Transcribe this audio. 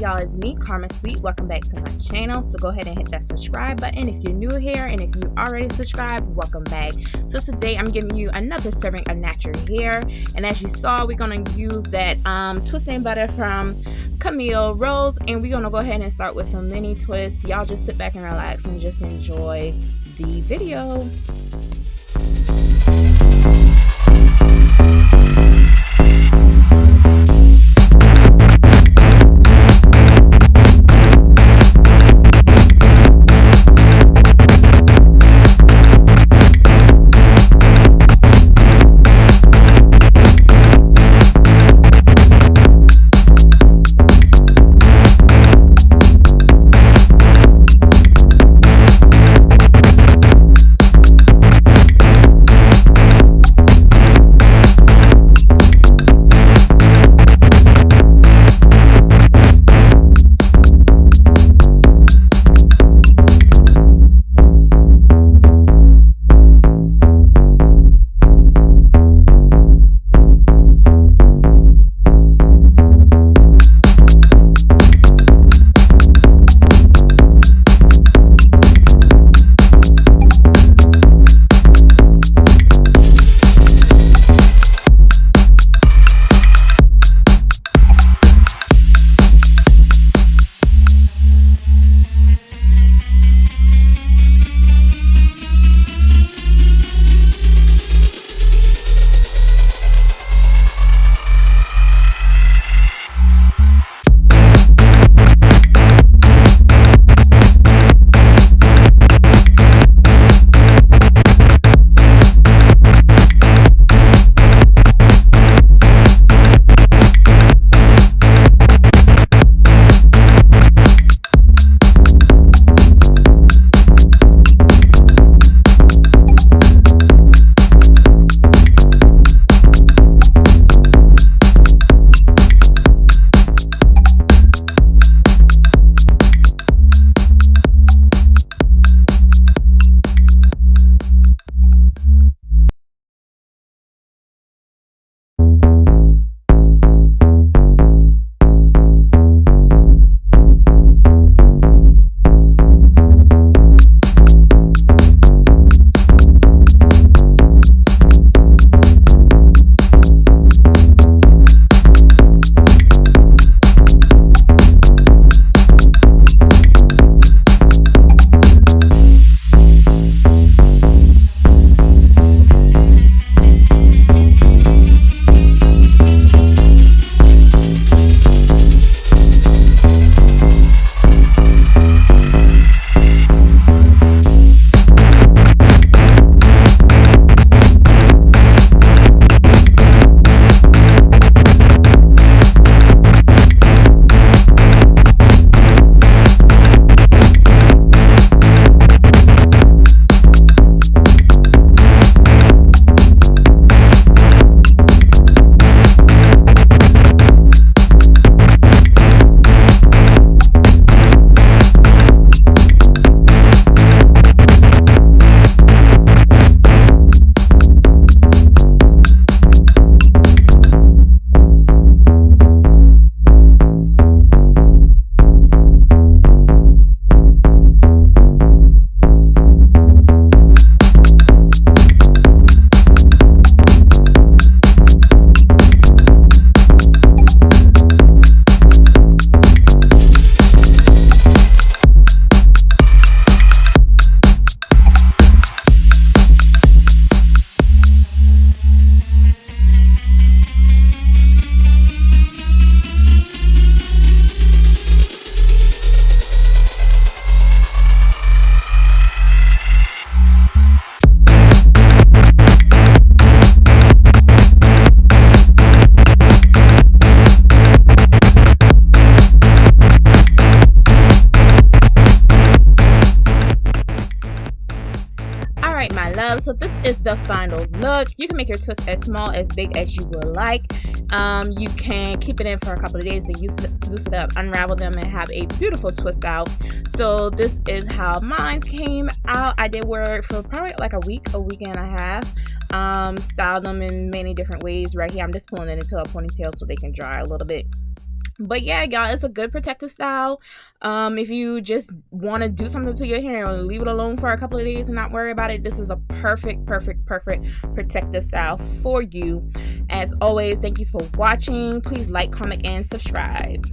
y'all, it's me, Carmen Sweet. Welcome back to my channel. So go ahead and hit that subscribe button if you're new here, and if you already subscribed, welcome back. So today I'm giving you another serving of natural hair, and as you saw, we're gonna use that twist and butter from Camille Rose, and we're gonna go ahead and start with some mini twists. Y'all just sit back and relax and just enjoy the video. My love, so this is the final look. You can make your twist as small as big as you would like. You can keep it in for a couple of days, then loose it up, unravel them, and have a beautiful twist out. So this is how mine came out. I did wear it for probably like a week and a half. Styled them in many different ways. Right here I'm just pulling it into a ponytail so they can dry a little bit. But yeah, y'all, it's a good protective style. If you just want to do something to your hair and leave it alone for a couple of days and not worry about it, this is a perfect protective style for you. As always, thank you for watching. Please like, comment, and subscribe.